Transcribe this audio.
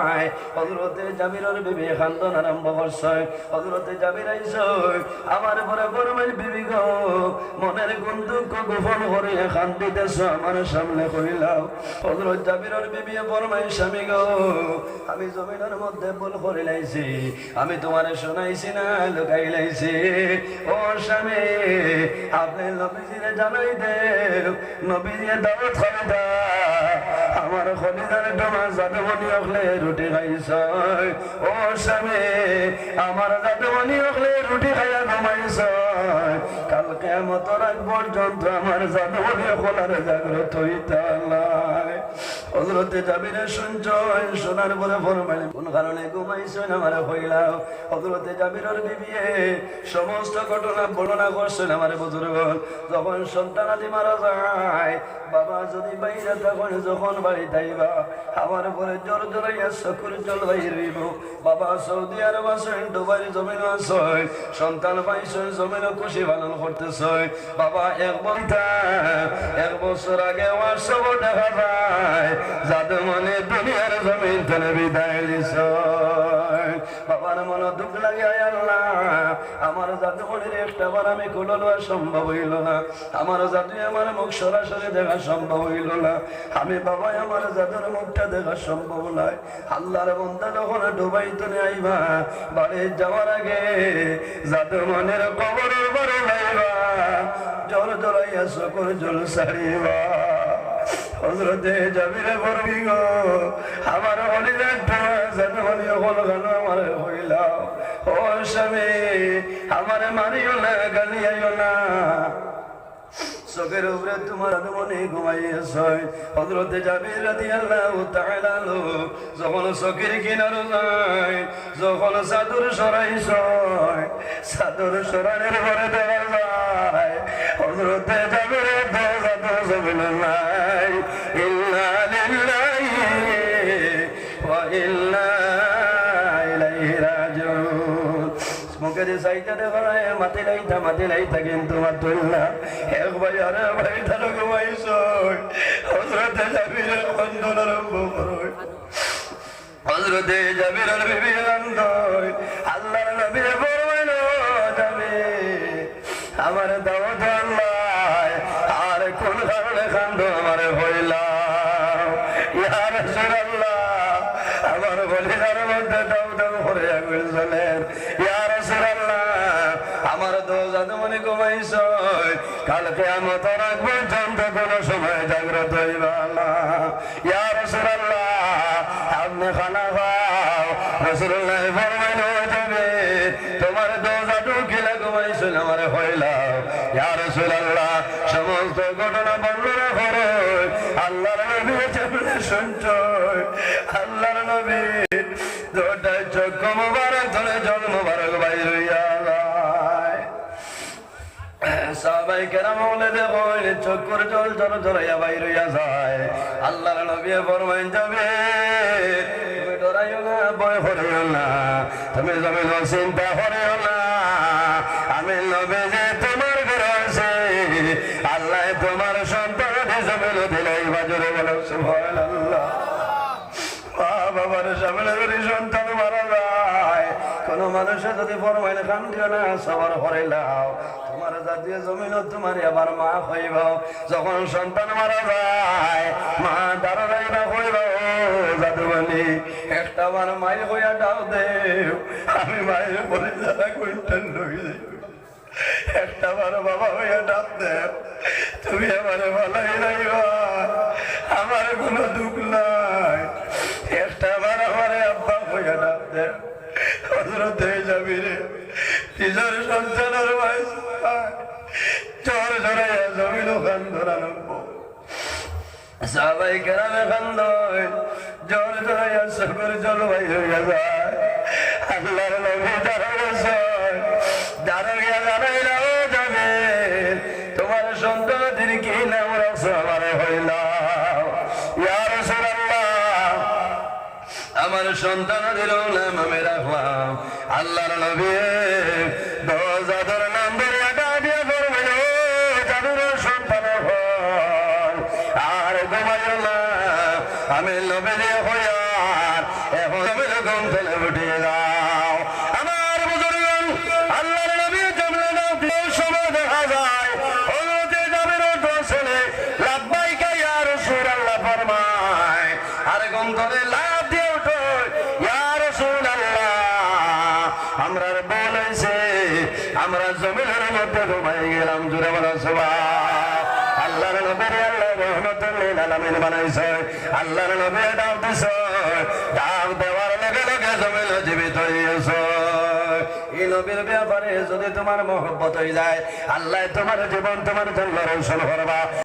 যায় হযরতে জাবিরের বিবি খান্দন আরম্ভ করছে হযরতে জাবির আইছে আমার পরে ফরমাইল বিবি গো মনের কোন দুঃখ গোপন করে কান্দিতেছ আমার সামনে কইলাও হযরত জাবিরের বিবি ফরমাইল স্বামী গো আমি জমিনের মধ্যে ভুল করে লাইছি আমি তোমারে শোনাইছি না লুকাই লাইছি ও স্বামী আপনি নবীজিরে জানাই দে নবীজি দাওয়াত খাইদা আমার খলিদার ডোমা জাদুমণি হলে রুটি খাইছ ও স্বামী আমার জাদুমণি হলে রুটি খাইয়া ঘুমাইছ কাল কিয়ামত রাত পর্যন্ত আমার জাদুমণি খোলার জাগ্রত হইতা নাই হযরতে জাবির শুনছয় শোনার পরে ফরমাইলেন কোন কারণে ঘুমাইছেন আমার হইলাও হযরতে জাবিরের বিবি সমস্ত ঘটনা বর্ণনা করছেন আমার বুজুর্গ যখন সন্তানাদি মারা যায় বাবা যদি বাইরে তখন যখন বাড়িতে আইবা আমার পরে জোর জোরাইয়া চকুর জল বাইরিব বাবা সৌদি আরব আছেন দুবাই জমিন আছে সন্তান পাইছেন জমিন খুশি পালন করতেছে বাবা এক বছর আগে ওয়াসব দেখা যায় জাদু মনে দুনিয়ার জমিন থেকে বিদায় দিছ বাবার মনে দুঃখ লাগে আল্লাহ আমার জাদু মনের একটা বার আমি কোলে লওয়া সম্ভব হইল না আমার জাদু আমার মুখ সরাসরি দেখা সম্ভব হইল না আমি বাবা আমার জাদুর মুখটা দেখা সম্ভব নয় আল্লাহর বান্দা যখন ডুবাই তুলে আইবা বাড়ি যাওয়ার আগে জাদু মনের কবরের বড় লাইবা জল জলাইয়া চকুর জল ছাড়িবা হযরতে জাবির বরবি গো আমার হলিদার জাদুমণি হল গান আমার হইলাও ও স্বামী আমার মারিও না গালিয়াইও না চোখের উপরে তোমার মনে ঘুমাইয়েছে হযরতে জাবির রাদিয়াল্লাহু তাআলা যখন চোখের কিনারে যায় যখন চাদর সরাইছে চাদর সরানোর পরে দেখা যায় হযরতে জাবিরের চাদর জমিন নাই ইন্না লিল্লাহি ওয়া ইন্না ইলাইহি রাজিউন মুখের সাইডে দেখা যায় মাটি লাইতা কিন্তু মাতুল না এক ভাই আরে ভাই তারা ঘুমাইছ হযরতে জাবিরের খন্দন আরম্ভ করো হযরতে জাবিরের বিবি কান্দয় আল্লাহর নবী ফরমাইল জাবির আমার দাওয়াত আল্লাহ আর কোন কারণে কান্দো আমার হইলাম ইয়া রাসূলুল্লাহ আমার বলিদার মধ্যে দাও দাও করে আগুন জ্বলে ইয়া রাসূলুল্লাহ আমার তো জাদুমণি ঘুমাইছ কাল কিয়ামত রাত পর্যন্ত কোন সময় জাগ্রত হইবা না ইয়া রাসূলুল্লাহ আপনি খানা খাও রাসূলুল্লাহ ফরমাইল যাবে তোমার তো জাদু কিলা ঘুমাইছ আমার হইলাও ইয়া রাসূলুল্লাহ সমস্ত ঘটনা বর্ণনা করো আল্লাহর নবী যেমন শুনছয় আল্লাহর নবী দুটা চক্ষু মুবারক ধরে জল মুবারক বাইর হইয়া যায় সাহাবাই কেরাম বলে দেখুন চক্ষুর জল জল ধরাইয়া বাইর হইয়া যায় আল্লাহর নবী ফরমাইন যাবে তুমি ডরাইও না ভয় করিও না তুমি জমিন চিন্তা করিও না আমি নবী যে তোমার ঘরে আছে আল্লাহ তোমার সন্তান জমিন দিলাই বাজরে বলো সুবহানাল্লাহ বাবার সামনে যদি সন্তান মারা যায় কোন মানুষের যদি ফরমাইলে কান্দিও না সবার হরাইলাও তোমার জাতীয় জমিন তোমার আবার মা হইব যখন সন্তান মারা যায় মা দাঁড়াই না হইব জাদুমণি একটা বার মাই হইয়া ডাও দেও আমি মায়ের বলে যারা কইতেন লই একটা বার বাবা হইয়া ডাক দেও তুমি আমার ভালাই নাইবা আমার কোনো দুঃখ নাই একটা বার আমার আব্বা হইয়া ডাক দেও হযরতে জাবির নিজের সন্তানের বয়স জ্বর জ্বরাইয়া জমিন কান্দন আরম্ভ সাহাবাই কেরামে কান্দন জ্বর জ্বরাইয়া চোখের জল বাইর হইয়া যায় আল্লাহর নবী দাঁড়াইছে দাঁড়াইয়া দাঁড়াইলা ও জাবির তোমার সন্তানের কি নাম রাখছো আমার হইলাম ইয়া রাসূলুল্লাহ আমার সন্তানের নাম আমি রাখলাম আল্লাহর নবী দোজাদের নাম ধরে ডাকিয়ে বলবেন ও জাদুর সন্তান আর ঘুমাইও না আমি নবী হইয়ার এখন এরকম তলে উঠিয়ে দাও। আমার বুজুর্গগণ, আল্লাহর নবী জমলে দাও সময় দেখা যায় হযরতে জাবেরের ছেলে লাব্বাইকা ইয়া রাসূলুল্লাহ ফরমায়, আর গন্তরে লাভ দিয়ে উঠো ইয়া রাসূলুল্লাহ, আমরা বলেছে আমরা জমিনের মধ্যে ঘুমাই গেলাম। জোরে বলো সুবহান। আল্লাহর নবী আল্লাহর রহমতুল লিল আলামিন বানাইছে, আল্লাহর নবী ডাক দিছে, ডাক দেওয়ার লগে লগে জমিন জীবিত হইছে। এই নবীর ব্যাপারে যদি তোমার মহব্বত হয়ে যায়, আল্লাহ তোমার জীবন তোমার জন্য রোশন করবা।